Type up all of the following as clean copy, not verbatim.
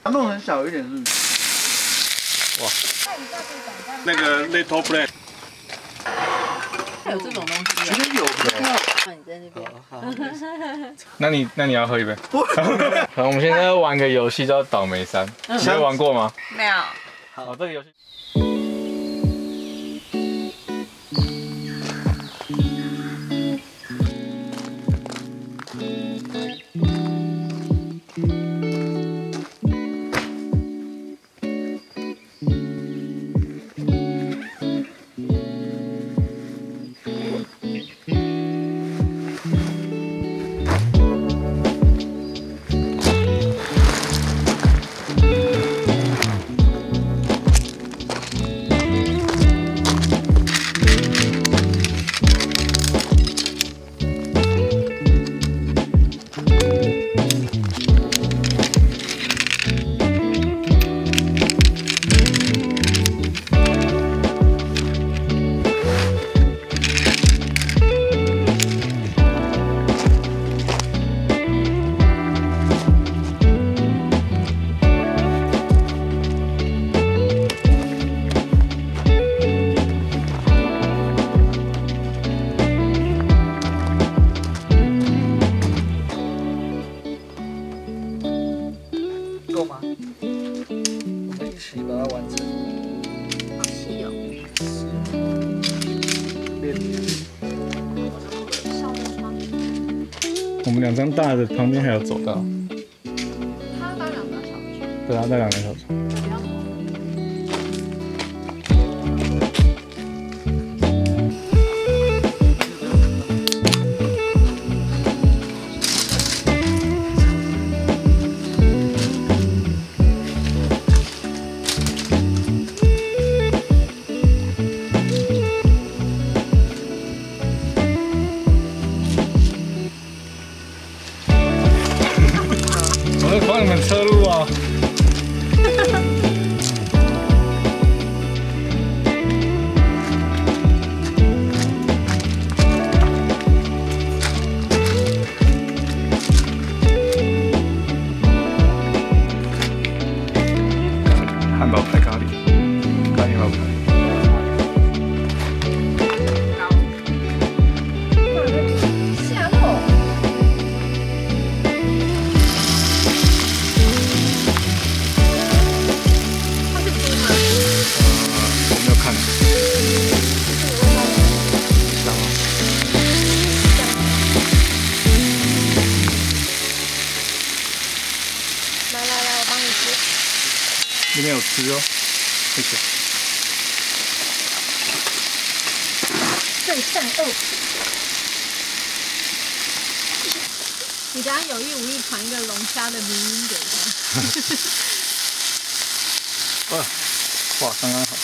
它弄很小一点是不是？哇！那个 little plate。有这种东西？其实有。你在那边。那你要喝一杯？好，我们现在要玩个游戏叫倒霉山，你有玩过吗？没有。好，这个游戏。 够吗？我们一起把它完成。好细哦。我们2张大的，旁邊還有走道。他當2張小船。對啊，帶2個小船。 我在帮你們車路啊！漢堡排咖喱，咖喱漢堡排。 來，我幫你吃。裡面有吃哦，謝謝。最善惡。你等下有意無意傳一個龍蝦的迷因給他。哇，剛剛好。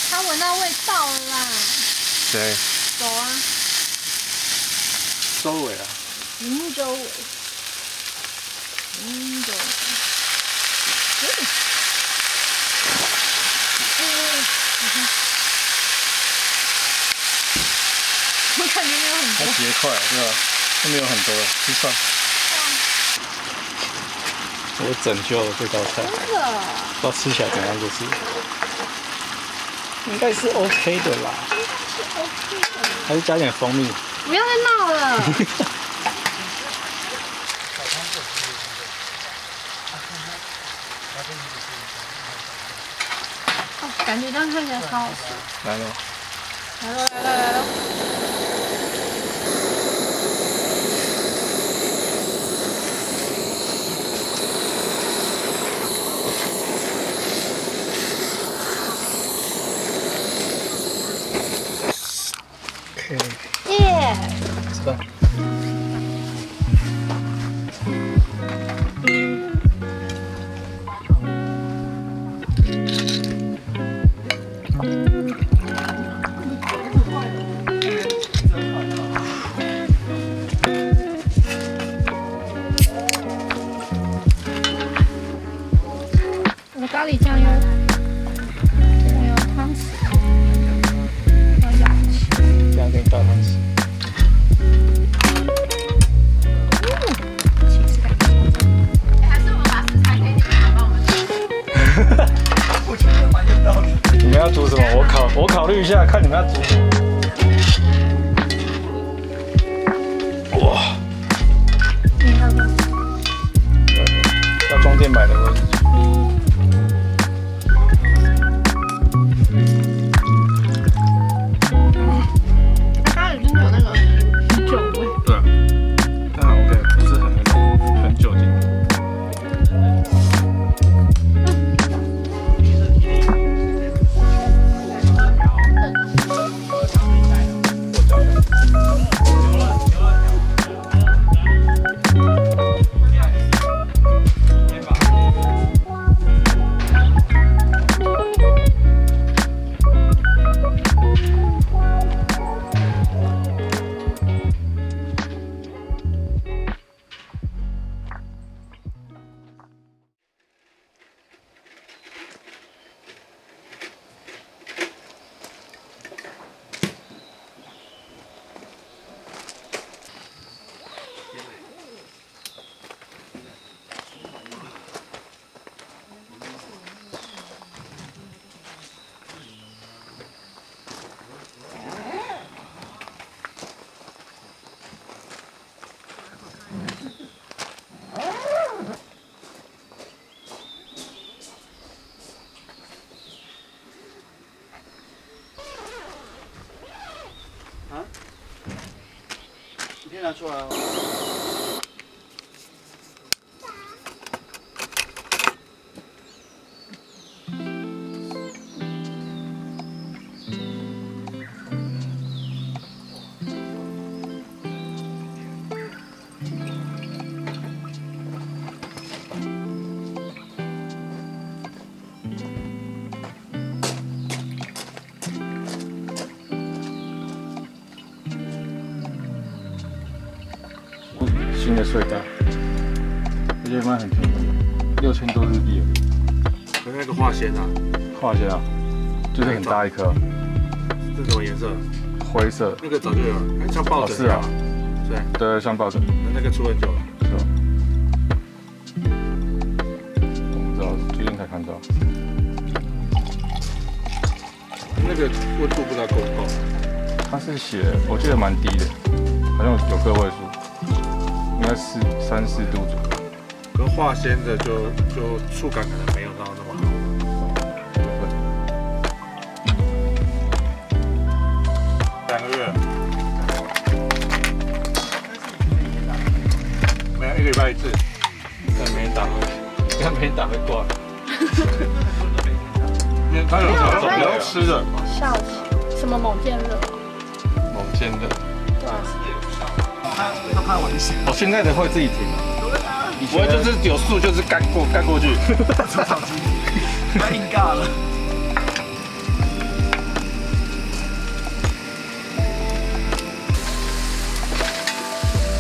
他聞到味道了啦。誰？ 走啊！周圍啊。林周圍。林周圍。我感覺沒有很多。它結塊，對吧？都沒有很多，吃算。我拯救了這道菜。真的。不知道吃起來怎樣，就是應該是 OK 的啦。 OK 的。還是加點蜂蜜。不要再鬧了。哦，感覺這樣看起來超好吃。來了。來了，來了，來了。耶！吃飯。我的咖喱醬油，還有湯匙，要咬起。我考慮一下，看你們要煮什麼。哇！要中店買的位置。它已经有那個酒味。对，但 OK， 不是很那種很酒精。影片拿出来哦。新的隧道，而且卖很便宜，6000多日幣而已。和那个化纤啊，化纤啊，就是很大一顆。这什么颜色？灰色。那个早就有了，像抱枕。是啊。对。对，像抱枕。那个出很久了。是吧？我不知道，最近才看到。那个溫度不知道夠不夠？它是寫，我記得蠻低的，好像有個位數。應該是3、4度左右，跟化纖的就觸感可能沒有到那麼好。2個月，沒有1個禮拜1次，但沒人打會掛。他有什麼吃的？笑死，什麼猛健熱？猛健熱。對啊。他怕危險。哦，現在的會自己停了。不會就是有樹就是幹過去。出場機，太硬尬了。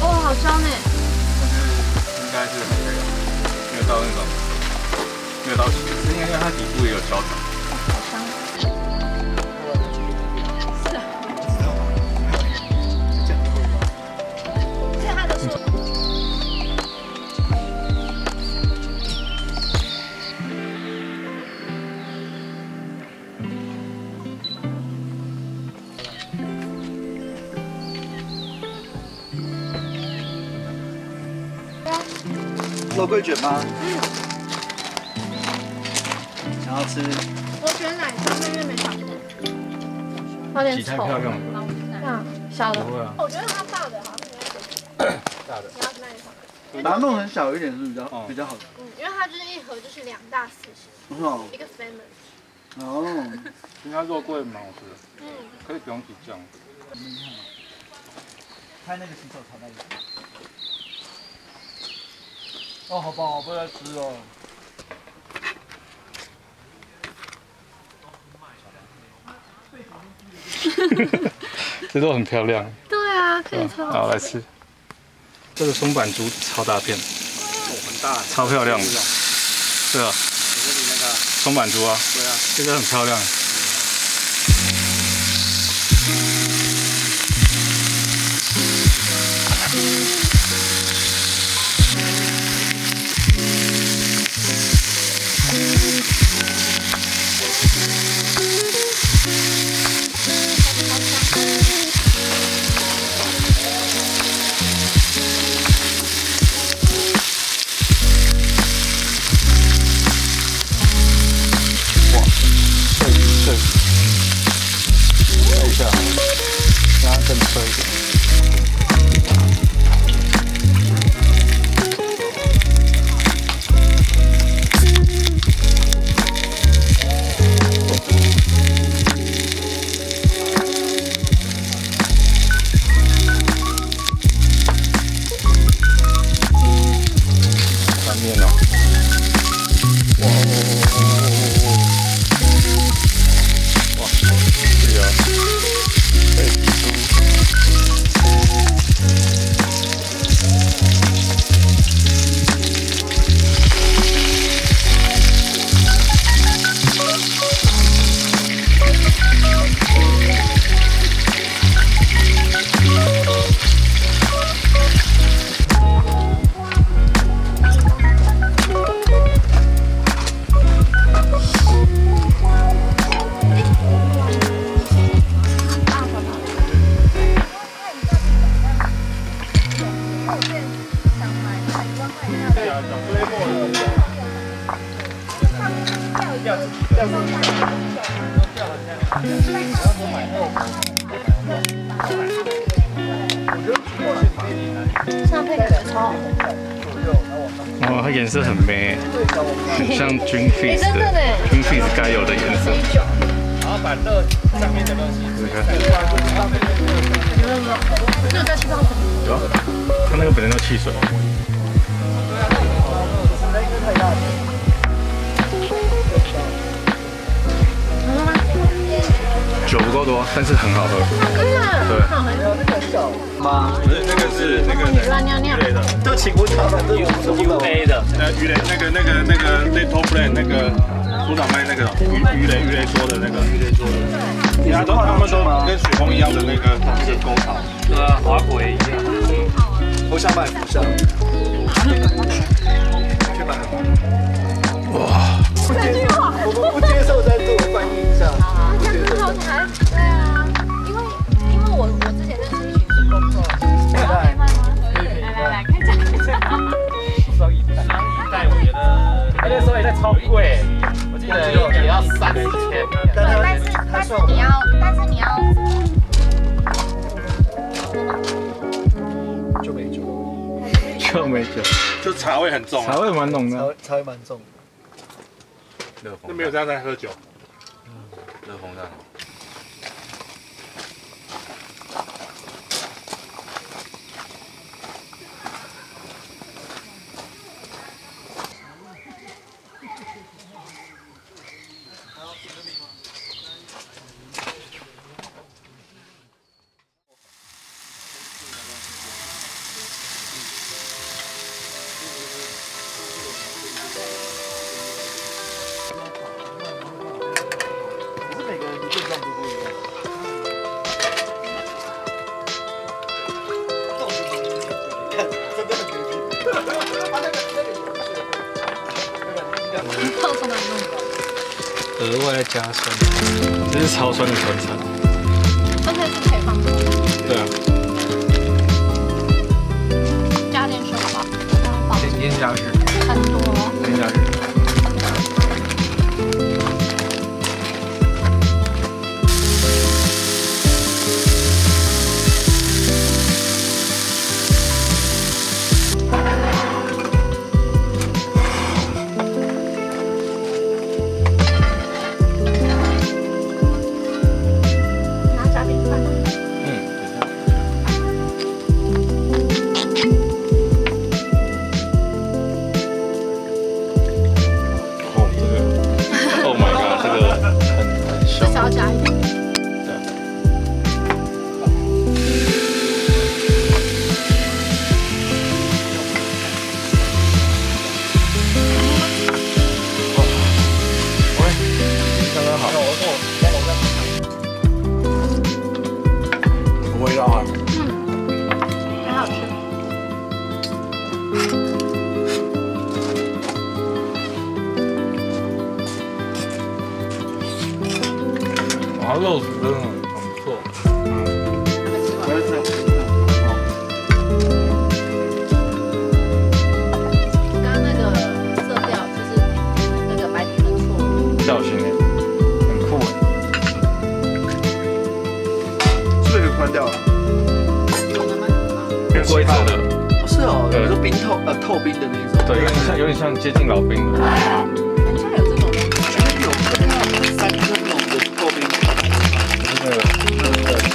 哦，好香呢。應該是還可以，沒有到那種，沒有到，因為它底部也有焦糖。好香。肉桂卷嗎？想要吃？我選奶茶，因為沒想過。有點醜。太漂亮了。啊，小的。不會啊。我覺得它大的好像應該大的。你要那一款。把它弄很小一點是比較好的。因為它就是一盒就是2大40，一個 famous。哦。其實它肉桂蠻好吃的。可以不用擠醬。拍那個洗手槽那個。哦，好飽，不要再吃了。这都很漂亮。对啊，可以吃。好，來吃。這個松板豬超大片，很大，超漂亮的。對啊。你說你那個松板豬啊？對啊，這個很漂亮。可以。翻面哦。哇！是啊。上配的超好。哇，它颜色很美，很像军 feast 真的呢军 feast 该有的颜色。然后把热上面的热气，热在气泡水。对啊，它那个本身就汽水。酒不够多，但是很好喝。对。吗？不是，那个是那个乱尿尿。对的，这请问他们这有什么 UA 的，鱼雷那个 Little Brand 那个组长卖那个鱼雷说的那个鱼雷说的，他们都跟水蜂一样的那个同一个沟槽，对啊，滑轨一样。我想买不上，去买。哇！我不接受再度翻译一下。对啊，因为我之前认识你是工作，可以卖吗？来看一下。双一代我觉得那时候也在超貴，我記得也要3、4千。但是你要就没酒，就没酒，就茶味很重，茶味蠻濃的。茶味蠻重的。那沒有這樣在喝酒。熱風蛋。額外加酸，這是超酸的酸菜。酸菜是可以放多的。對啊。加點水吧。點下去。很多。點下去。哇，肉质真的很不错。刚刚那个色調就是那個白底很錯，造型很酷。是不是可以關掉了？規則的。是哦，有说冰透冰的那種。对，有点像接近老冰的。很像有这种东西。有3颗那种的透冰。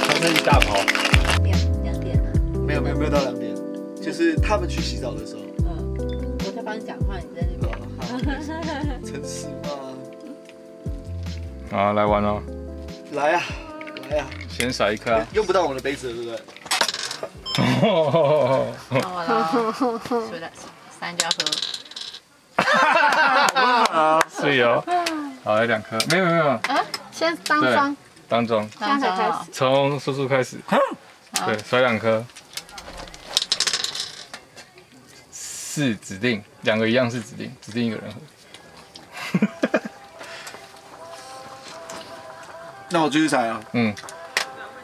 它是一大包。2点啊？没有到2点，就是他们去洗澡的时候。我在帮你讲话，你在那边。真是吗？好，来玩哦。来呀！先甩一颗啊。用不到我们的杯子了，对不对？我了，3就要喝。是哦。好，来2顆。没有。先当庄。当中。现在才开始。从叔叔開始。對，甩2顆。是指定，2個一樣是指定一個人喝。那我繼續踩啊。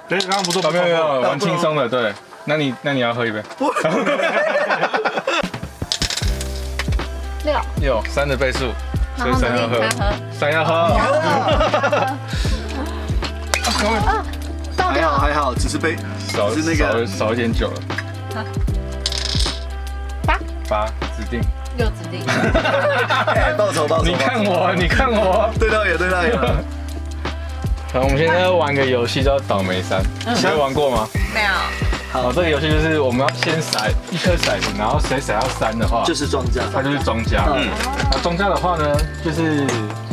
對，剛剛不是沒有玩輕鬆的，對。那你要喝一杯。6 3的倍數，所以3要喝。3要喝。還好，只是杯少一點酒了。8指定。6指定。報仇！你看我。對到眼。好，我們現在要玩個遊戲叫倒霉3，你有玩過嗎？沒有。好，這個遊戲就是我們要先骰1顆骰子，然後誰骰到3的話，就是莊家，他就是莊家。那莊家的話呢，就是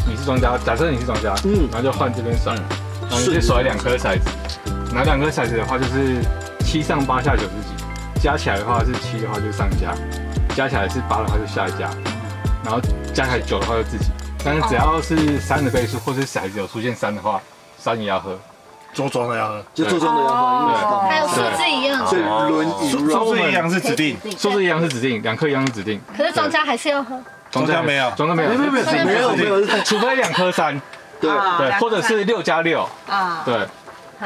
你是莊家，假設你是莊家，然後就換這邊骰，然後你就甩2顆骰子，拿2顆骰子的話就是7上8下9自己，加起來的話是7的話就是上家，加起來是8的話就下一家，然後加起來9的話就自己。但是只要是3的倍數，或是骰子有出現3的話，3也要喝。做莊的要喝，就做莊的要喝，還有數字一樣，所以輪數字一樣是指定，數字一樣是指定，2顆一樣是指定。可是莊家還是要喝。莊家沒有，沒有，除非2顆3，對，或者是6加6，對，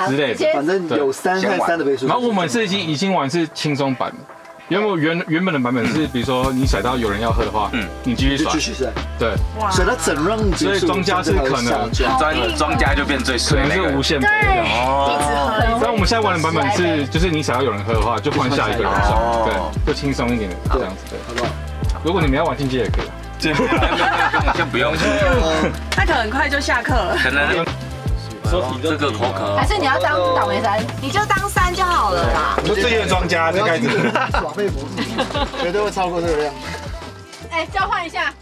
之類的。反正有3和3的倍數。然後我們是已經玩是輕鬆版。因為原本的版本是，比如說你甩到有人要喝的話，你繼續甩，對，甩到整 round 結束，所以莊家是可能莊家就變最衰，可能是無限杯的哦。那我們現在玩的版本是，就是你想要有人喝的話，就換下一個人上，對，就輕鬆一點的這樣子，對，好不好？如果你們要玩競技也可以，就不用，他可能很快就下課了，可能。這個口渴，還是你要當倒霉3？你就當3就好了啦。就這些莊家就開始耍廢模式，絕對會超過這個量。哎，交換一下。